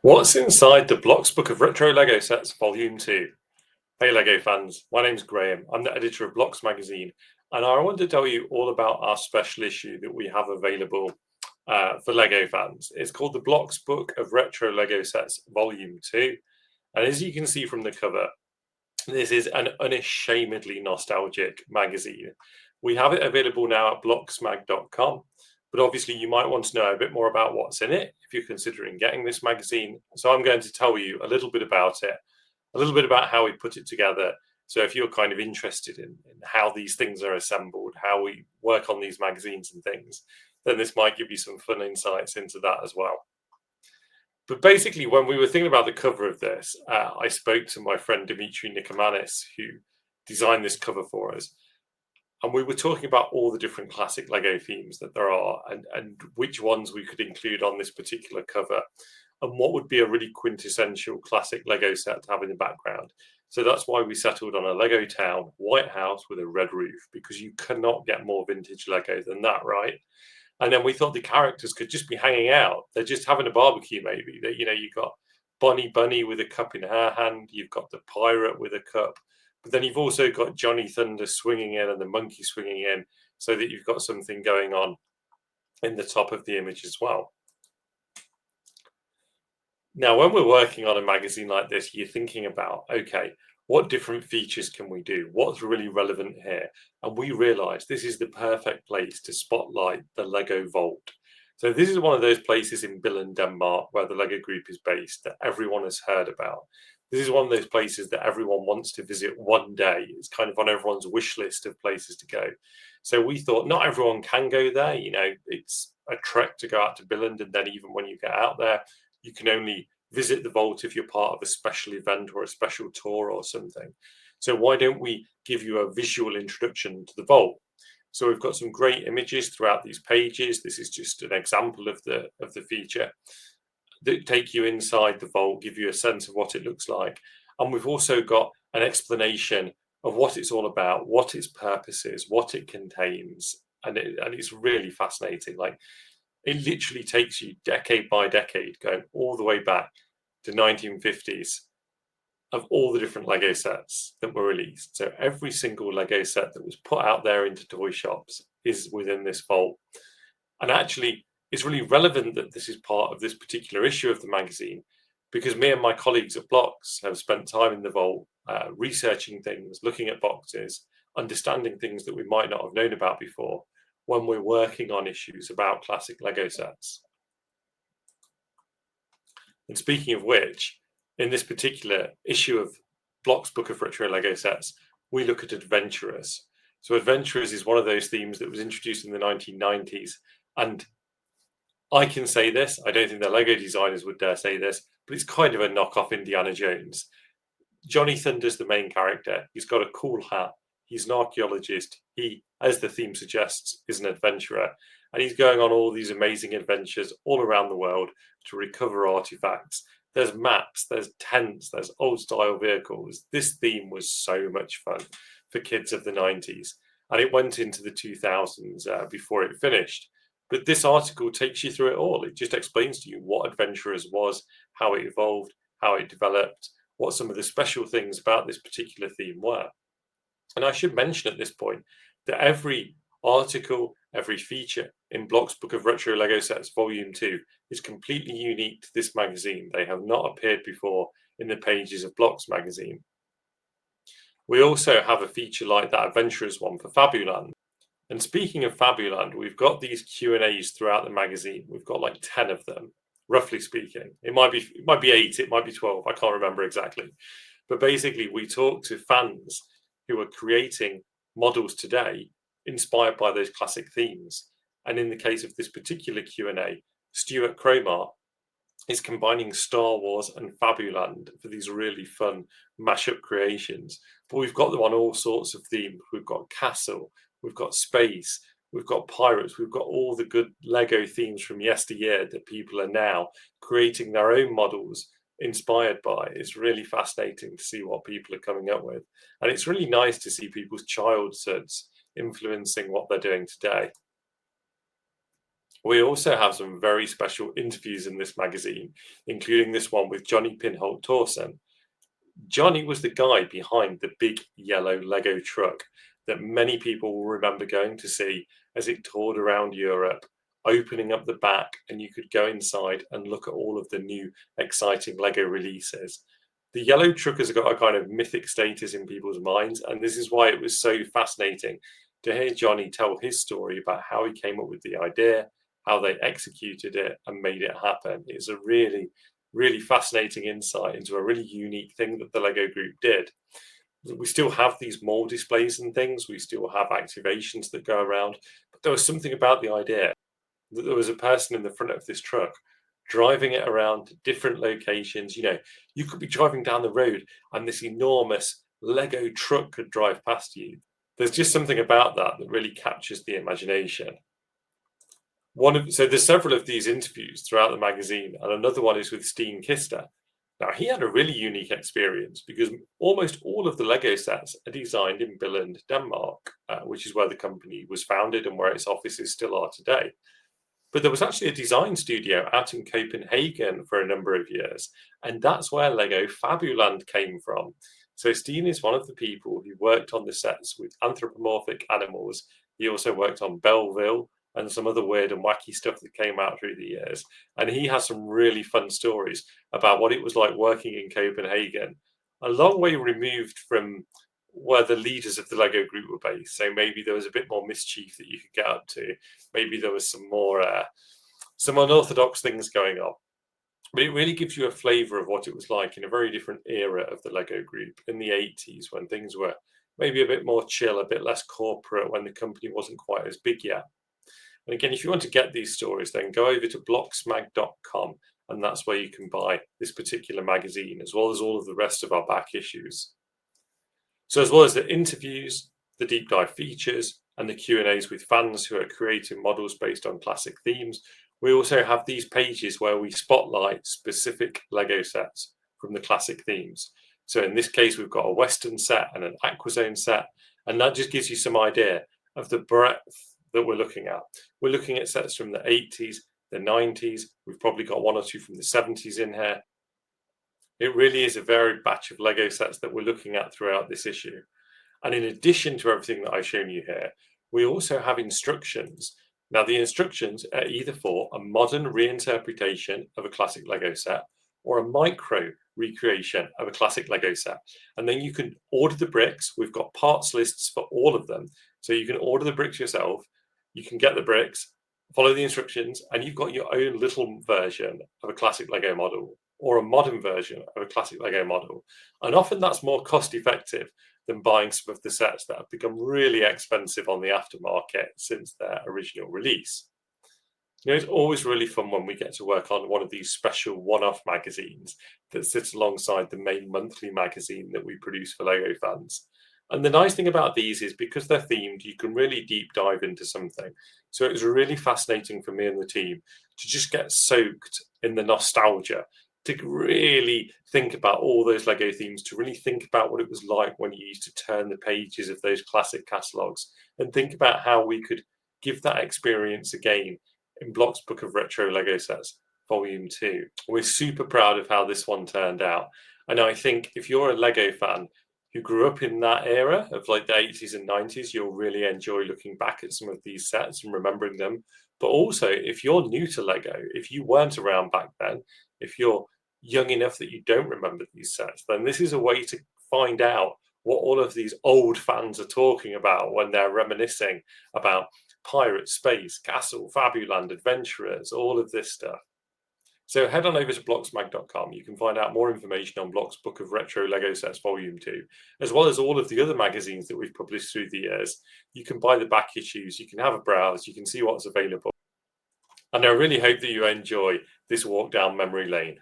What's inside the Blocks Book of Retro Lego Sets Volume 2? Hey Lego fans, my name's Graham. I'm the editor of Blocks magazine, and I want to tell you all about our special issue that we have available for Lego fans. It's called the Blocks Book of Retro Lego Sets Volume 2, and as you can see from the cover, this is an unashamedly nostalgic magazine. We have it available now at blocksmag.com, but obviously you might want to know a bit more about what's in it if you're considering getting this magazine. So I'm going to tell you a little bit about it, a little bit about how we put it together. So if you're kind of interested in how these things are assembled, how we work on these magazines and things, then this might give you some fun insights into that as well. But basically, when we were thinking about the cover of this, I spoke to my friend Dimitri Nikomanis, who designed this cover for us. And we were talking about all the different classic Lego themes that there are and which ones we could include on this particular cover and what would be a really quintessential classic Lego set to have in the background. So that's why we settled on a Lego town, white house with a red roof, because you cannot get more vintage Lego than that, right? And then we thought the characters could just be hanging out. They're just having a barbecue, maybe. That you've got Bonnie Bunny with a cup in her hand. You've got the pirate with a cup, but then you've also got Johnny Thunder swinging in and the monkey swinging in, so that you've got something going on in the top of the image as well. Now, when we're working on a magazine like this, you're thinking about, okay, what different features can we do? What's really relevant here? And we realized this is the perfect place to spotlight the Lego Vault. So this is one of those places in Billund, Denmark, where the Lego Group is based that everyone has heard about. This is one of those places that everyone wants to visit one day. It's kind of on everyone's wish list of places to go. So we thought not everyone can go there. It's a trek to go out to Billund, and then even when you get out there, you can only visit the vault if you're part of a special event or a special tour or something. So why don't we give you a visual introduction to the vault? So we've got some great images throughout these pages. This is just an example of the feature that take you inside the vault, give you a sense of what it looks like. And we've also got an explanation of what it's all about, what its purpose is, what it contains. And it's really fascinating. Like, it literally takes you decade by decade, going all the way back to 1950s, of all the different Lego sets that were released. So every single Lego set that was put out there into toy shops is within this vault. And actually, it's really relevant that this is part of this particular issue of the magazine, because me and my colleagues at Blocks have spent time in the vault researching things, looking at boxes, understanding things that we might not have known about before when we're working on issues about classic Lego sets. And speaking of which, in this particular issue of Block's Book of Retro Lego Sets, we look at adventurers. So adventurers is one of those themes that was introduced in the 1990s. And I can say this, I don't think the Lego designers would dare say this, but it's kind of a knockoff Indiana Jones. Johnny Thunder's the main character. He's got a cool hat. He's an archaeologist. He, as the theme suggests, is an adventurer. And he's going on all these amazing adventures all around the world to recover artifacts. There's maps, there's tents, there's old style vehicles. This theme was so much fun for kids of the 90s. And it went into the 2000s before it finished. But this article takes you through it all. It just explains to you what Adventurers was, how it evolved, how it developed, what some of the special things about this particular theme were. And I should mention at this point that every article, every feature in Block's Book of Retro Lego Sets Volume 2 is completely unique to this magazine. They have not appeared before in the pages of Block's magazine. We also have a feature like that Adventurers one for Fabuland. And speaking of Fabuland, we've got these Q&As throughout the magazine. We've got like 10 of them, roughly speaking. It might be 8, it might be 12. I can't remember exactly. But basically, we talk to fans who are creating models today inspired by those classic themes. And in the case of this particular Q&A, Stuart Cromar is combining Star Wars and Fabuland for these really fun mashup creations. But we've got them on all sorts of themes. We've got castle, we've got space, we've got pirates, we've got all the good Lego themes from yesteryear that people are now creating their own models inspired by. It's really fascinating to see what people are coming up with. And it's really nice to see people's childhoods influencing what they're doing today. We also have some very special interviews in this magazine, including this one with Johnny Pinholt Torsen. Johnny was the guy behind the big yellow Lego truck that many people will remember going to see as it toured around Europe, opening up the back, and you could go inside and look at all of the new exciting Lego releases. The yellow truck has got a kind of mythic status in people's minds, and this is why it was so fascinating to hear Johnny tell his story about how he came up with the idea, how they executed it, and made it happen. It's a really fascinating insight into a really unique thing that the Lego Group did. We still have these mall displays and things, we still have activations that go around, but there was something about the idea that there was a person in the front of this truck driving it around to different locations. You could be driving down the road and this enormous Lego truck could drive past you. There's just something about that that really captures the imagination. So there's several of these interviews throughout the magazine, and another one is with Steen Kister. Now, he had a really unique experience because almost all of the Lego sets are designed in Billund, Denmark, which is where the company was founded and where its offices still are today. But there was actually a design studio out in Copenhagen for a number of years, and that's where Lego Fabuland came from. So Steen is one of the people who worked on the sets with anthropomorphic animals. He also worked on Belleville and some other weird and wacky stuff that came out through the years. And he has some really fun stories about what it was like working in Copenhagen, a long way removed from where the leaders of the Lego Group were based. So maybe there was a bit more mischief that you could get up to. Maybe there was some more, some unorthodox things going on. But it really gives you a flavour of what it was like in a very different era of the Lego Group in the 80s, when things were maybe a bit more chill, a bit less corporate, when the company wasn't quite as big yet. And again, if you want to get these stories, then go over to blocksmag.com, and that's where you can buy this particular magazine, as well as all of the rest of our back issues. So as well as the interviews, the deep dive features, and the Q&As with fans who are creating models based on classic themes, we also have these pages where we spotlight specific Lego sets from the classic themes. So in this case, we've got a Western set and an Aquazone set, and that just gives you some idea of the breadth that we're looking at. We're looking at sets from the 80s, the 90s. We've probably got one or two from the 70s in here. It really is a varied batch of Lego sets that we're looking at throughout this issue. And in addition to everything that I've shown you here, we also have instructions. Now, the instructions are either for a modern reinterpretation of a classic Lego set or a micro recreation of a classic Lego set. And then you can order the bricks. We've got parts lists for all of them. So you can order the bricks yourself. You can get the bricks, follow the instructions, and you've got your own little version of a classic Lego model or a modern version of a classic Lego model. And often that's more cost effective than buying some of the sets that have become really expensive on the aftermarket since their original release. It's always really fun when we get to work on one of these special one-off magazines that sits alongside the main monthly magazine that we produce for Lego fans. And the nice thing about these is because they're themed, you can really deep dive into something. So it was really fascinating for me and the team to just get soaked in the nostalgia, to really think about all those Lego themes, to really think about what it was like when you used to turn the pages of those classic catalogues, and think about how we could give that experience again in Block's Book of Retro Lego Sets, Volume 2. We're super proud of how this one turned out. And I think if you're a Lego fan who grew up in that era of like the 80s and 90s, you'll really enjoy looking back at some of these sets and remembering them. But also, if you're new to Lego, if you weren't around back then, if you're young enough that you don't remember these sets, then this is a way to find out what all of these old fans are talking about when they're reminiscing about Pirate, Space, Castle, Fabuland, Adventurers, all of this stuff. So head on over to blocksmag.com. You can find out more information on Block's Book of Retro Lego Sets Volume 2, as well as all of the other magazines that we've published through the years. You can buy the back issues, you can have a browse, you can see what's available. And I really hope that you enjoy this walk down memory lane.